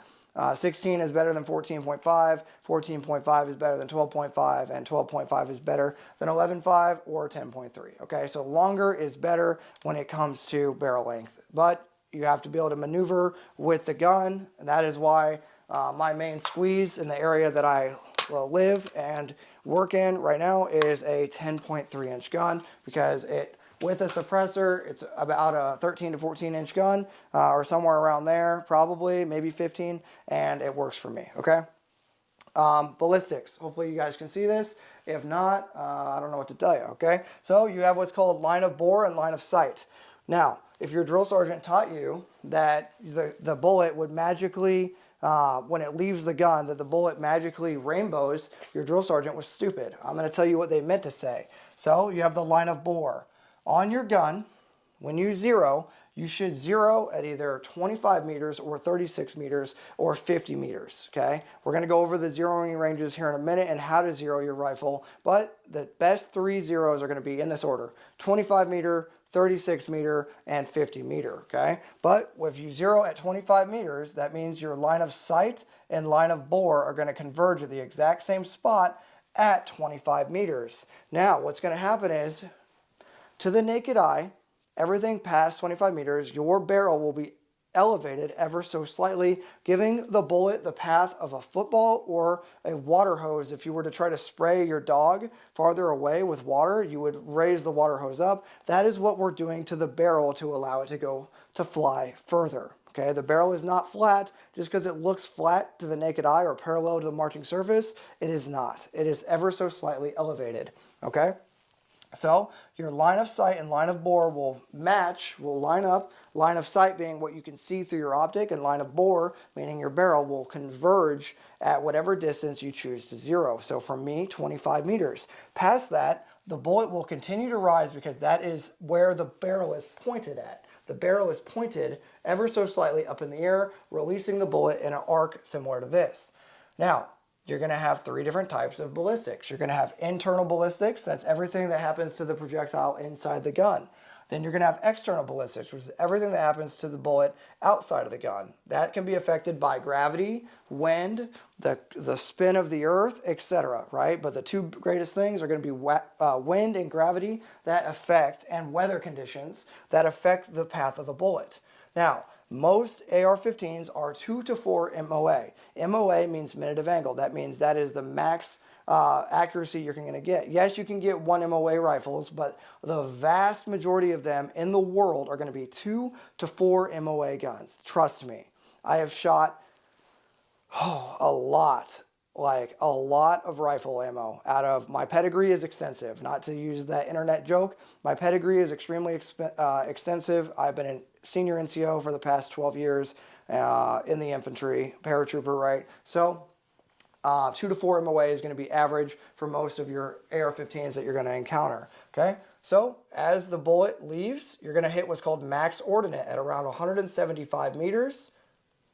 Speaker 1: 16 is better than 14.5. 14.5 is better than 12.5. And 12.5 is better than 11.5 or 10.3, okay? So longer is better when it comes to barrel length. But you have to be able to maneuver with the gun, and that is why my main squeeze in the area that I live and work in right now is a 10.3 inch gun because with a suppressor, it's about a 13 to 14 inch gun or somewhere around there, probably, maybe 15, and it works for me, okay? Ballistics. Hopefully you guys can see this. If not, I don't know what to tell you, okay? So you have what's called line of bore and line of sight. Now, if your drill sergeant taught you that the bullet would magically, when it leaves the gun, that the bullet magically rainbows, your drill sergeant was stupid. I'm going to tell you what they meant to say. So you have the line of bore. On your gun, when you zero, you should zero at either 25 meters or 36 meters or 50 meters, okay? We're going to go over the zeroing ranges here in a minute and how to zero your rifle, but the best 3 zeros are going to be in this order: 25 meter, 36 meter, and 50 meter, okay? But if you zero at 25 meters, that means your line of sight and line of bore are going to converge at the exact same spot at 25 meters. Now, what's going to happen is, to the naked eye, everything past 25 meters, your barrel will be elevated ever so slightly, giving the bullet the path of a football or a water hose. If you were to try to spray your dog farther away with water, you would raise the water hose up. That is what we're doing to the barrel to allow it to fly further. Okay, the barrel is not flat just because it looks flat to the naked eye or parallel to the marching surface. It is not. It is ever so slightly elevated. Okay. So your line of sight and line of bore will match, will line up. Line of sight being what you can see through your optic, and line of bore, meaning your barrel, will converge at whatever distance you choose to zero. So for me, 25 meters. Past that, the bullet will continue to rise because that is where the barrel is pointed at. The barrel is pointed ever so slightly up in the air, releasing the bullet in an arc similar to this. Now, you're going to have three different types of ballistics. You're going to have internal ballistics. That's everything that happens to the projectile inside the gun. Then you're going to have external ballistics, which is everything that happens to the bullet outside of the gun. That can be affected by gravity, wind, the spin of the earth, etc. Right? But the two greatest things are going to be wind and gravity that affect, and weather conditions that affect the path of the bullet. Now, most AR-15s are 2 to 4 MOA. MOA means minute of angle. That means that is the max accuracy you're going to get. Yes, you can get 1 MOA rifles, but the vast majority of them in the world are going to be 2 to 4 MOA guns. Trust me. I have shot a lot of rifle ammo out of, my pedigree is extensive. Not to use that internet joke, my pedigree is extremely extensive. I've been in senior NCO for the past 12 years in the infantry, paratrooper, right? So 2 to 4 MOA is going to be average for most of your AR-15s that you're going to encounter, okay? So as the bullet leaves, you're going to hit what's called max ordinate at around 175 meters.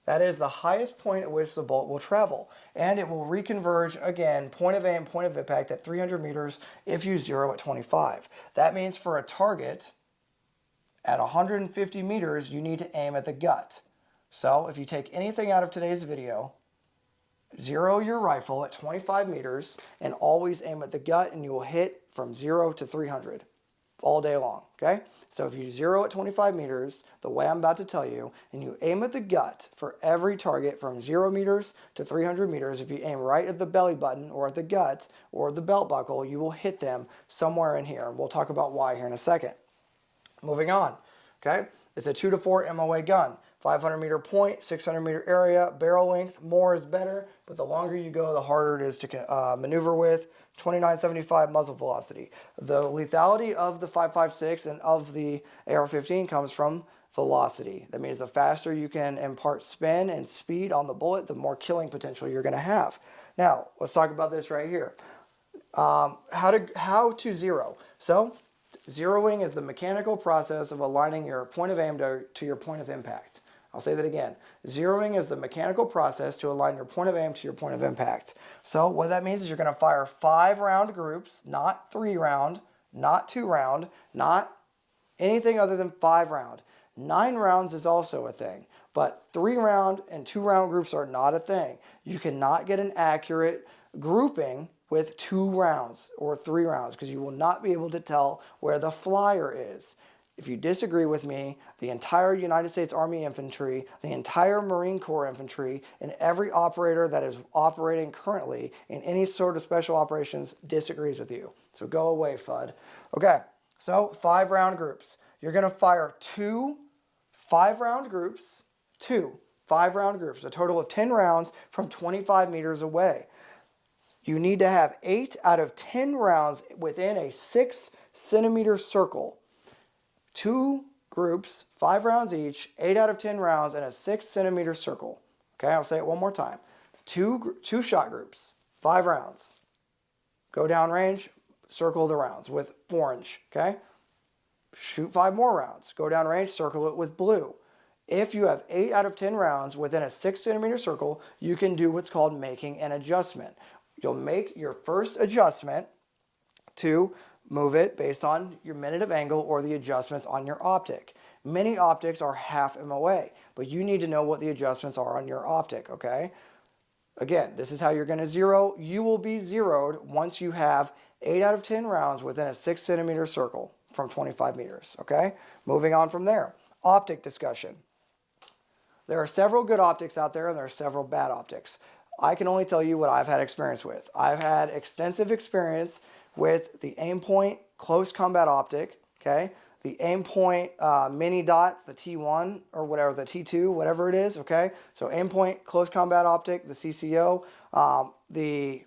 Speaker 1: That is the highest point at which the bullet will travel. And it will reconverge again, point of aim, point of impact at 300 meters if you zero at 25. That means for a target at 150 meters, you need to aim at the gut. So if you take anything out of today's video, zero your rifle at 25 meters and always aim at the gut, and you will hit from 0 to 300 all day long, okay? So if you zero at 25 meters, the way I'm about to tell you, and you aim at the gut for every target from 0 meters to 300 meters, if you aim right at the belly button or at the gut or the belt buckle, you will hit them somewhere in here. We'll talk about why here in a second. Moving on, okay? It's a 2 to 4 MOA gun. 500 meter point, 600 meter area, barrel length, more is better, but the longer you go, the harder it is to maneuver with. 2975 muzzle velocity. The lethality of the 5.56 and of the AR-15 comes from velocity. That means the faster you can impart spin and speed on the bullet, the more killing potential you're going to have. Now, let's talk about this right here. How to zero. So, zeroing is the mechanical process of aligning your point of aim to your point of impact. I'll say that again. Zeroing is the mechanical process to align your point of aim to your point of impact. So what that means is you're going to fire 5-round groups, not 3-round, not 2-round, not anything other than 5-round. 9 rounds is also a thing, but 3-round and 2-round groups are not a thing. You cannot get an accurate grouping with 2 rounds or 3 rounds because you will not be able to tell where the flyer is. If you disagree with me, the entire United States Army Infantry, the entire Marine Corps Infantry, and every operator that is operating currently in any sort of special operations disagrees with you. So go away, FUD. Okay, so 5-round groups. You're going to fire 2 5-round groups, a total of 10 rounds from 25 meters away. You need to have 8 out of 10 rounds within a 6-centimeter circle. 2 groups, 5 rounds each, 8 out of 10 rounds in a 6-centimeter circle. Okay, I'll say it one more time. 2 shot groups, 5 rounds. Go down range, circle the rounds with orange, okay? Shoot 5 more rounds. Go down range, circle it with blue. If you have 8 out of 10 rounds within a 6-centimeter circle, you can do what's called making an adjustment. You'll make your first adjustment to move it based on your minute of angle or the adjustments on your optic. Many optics are half MOA, but you need to know what the adjustments are on your optic, okay? Again, this is how you're going to zero. You will be zeroed once you have 8 out of 10 rounds within a 6-centimeter circle from 25 meters, okay? Moving on from there. Optic discussion. There are several good optics out there and there are several bad optics. I can only tell you what I've had experience with. I've had extensive experience with the Aimpoint close combat optic, okay? The Aimpoint mini dot, the T1 or whatever, the T2, whatever it is, okay? So Aimpoint close combat optic, the CCO, the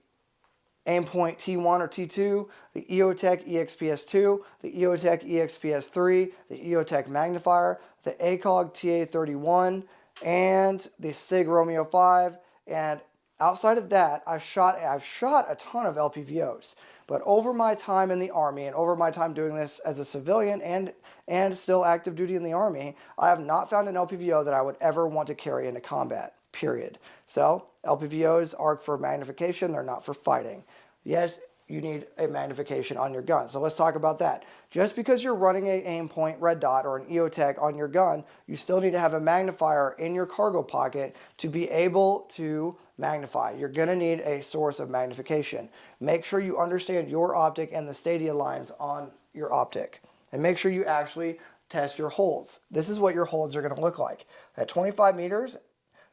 Speaker 1: Aimpoint T1 or T2, the EOTech EXPS2, the EOTech EXPS3, the EOTech magnifier, the ACOG TA31, and the SIG Romeo 5. And outside of that, I've shot a ton of LPVOs. But over my time in the Army and over my time doing this as a civilian and still active duty in the Army, I have not found an LPVO that I would ever want to carry into combat, period. So LPVOs are for magnification, they're not for fighting. Yes, you need a magnification on your gun. So let's talk about that. Just because you're running a Aimpoint red dot or an EOTech on your gun, you still need to have a magnifier in your cargo pocket to be able to magnify. You're going to need a source of magnification. Make sure you understand your optic and the stadia lines on your optic. And make sure you actually test your holds. This is what your holds are going to look like. At 25 meters,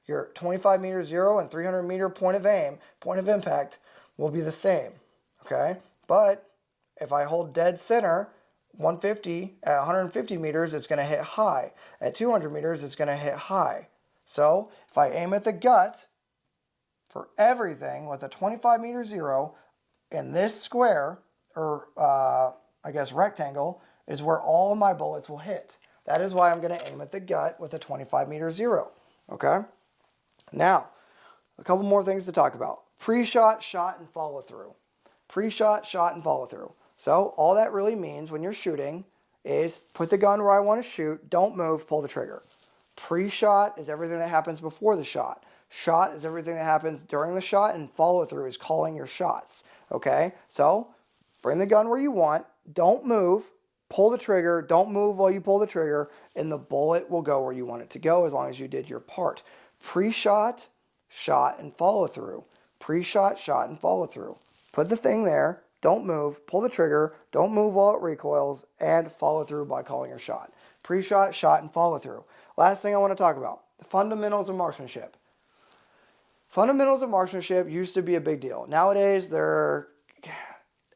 Speaker 1: your 25 meter zero and 300 meter point of aim, point of impact will be the same, okay? But if I hold dead center, 150, at 150 meters, it's going to hit high. At 200 meters, it's going to hit high. So if I aim at the gut for everything with a 25 meter zero, in this square, or I guess rectangle, is where all of my bullets will hit. That is why I'm going to aim at the gut with a 25 meter zero, okay? Now, a couple more things to talk about. Pre-shot, shot, and follow through. Pre-shot, shot, and follow through. So all that really means when you're shooting is put the gun where I want to shoot, don't move, pull the trigger. Pre-shot is everything that happens before the shot. Shot is everything that happens during the shot, and follow through is calling your shots. Okay, so bring the gun where you want, don't move, pull the trigger, don't move while you pull the trigger, and the bullet will go where you want it to go as long as you did your part. Pre-shot, shot, and follow through. Pre-shot, shot, and follow through. Put the thing there, don't move, pull the trigger, don't move while it recoils, and follow through by calling your shot. Pre-shot, shot, and follow through. Last thing I want to talk about, the fundamentals of marksmanship. Fundamentals of marksmanship used to be a big deal. Nowadays,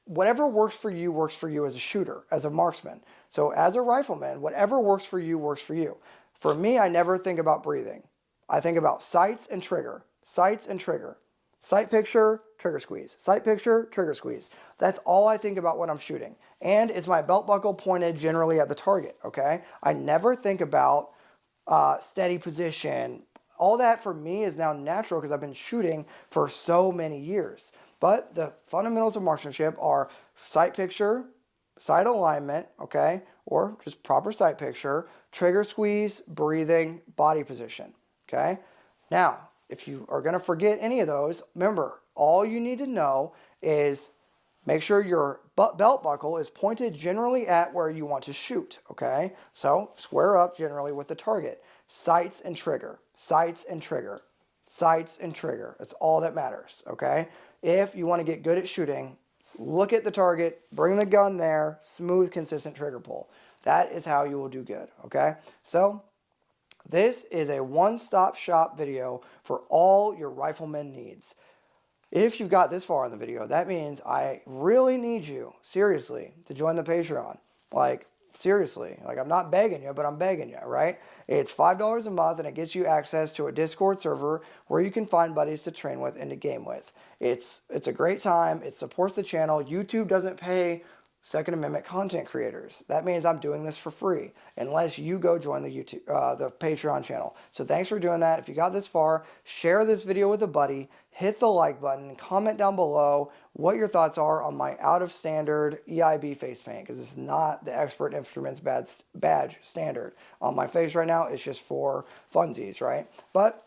Speaker 1: whatever works for you as a shooter, as a marksman. So as a rifleman, whatever works for you works for you. For me, I never think about breathing. I think about sights and trigger. Sights and trigger. Sight picture, trigger squeeze. Sight picture, trigger squeeze. That's all I think about when I'm shooting. And is my belt buckle pointed generally at the target, okay? I never think about steady position. All that for me is now natural because I've been shooting for so many years. But the fundamentals of marksmanship are sight picture, sight alignment, okay? Or just proper sight picture, trigger squeeze, breathing, body position, okay? Now, if you are going to forget any of those, remember, all you need to know is make sure your belt buckle is pointed generally at where you want to shoot, okay? So square up generally with the target. Sights and trigger, sights and trigger, sights and trigger. That's all that matters, okay? If you want to get good at shooting, look at the target, bring the gun there, smooth, consistent trigger pull. That is how you will do good, okay? So this is a one-stop shop video for all your rifleman needs. If you've got this far in the video, that means I really need you, seriously, to join the Patreon. Like, seriously. Like, I'm not begging you, but I'm begging you, right? It's $5 a month, and it gets you access to a Discord server where you can find buddies to train with and to game with. It's a great time. It supports the channel. YouTube doesn't pay Second Amendment content creators. That means I'm doing this for free unless you go join the the Patreon channel. So thanks for doing that. If you got this far, share this video with a buddy, hit the like button, comment down below what your thoughts are on my out of standard EIB face paint, because it's not the Expert Instruments badge standard on my face right now. It's just for funsies, right? But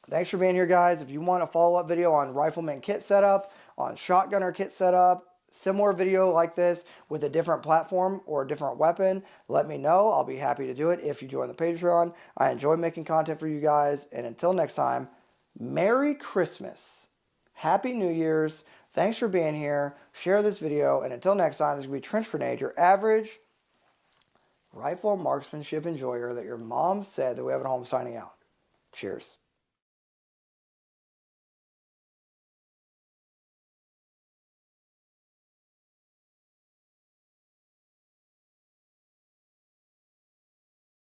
Speaker 1: thanks for being here, guys. If you want a follow-up video on rifleman kit setup, on shotgunner kit setup, similar video like this with a different platform or a different weapon, let me know. I'll be happy to do it if you join the Patreon. I enjoy making content for you guys. And until next time, Merry Christmas. Happy New Year's. Thanks for being here. Share this video. And until next time, this is going to be Trench Grenade, your average rifle marksmanship enjoyer that your mom said that we have at home, signing out. Cheers.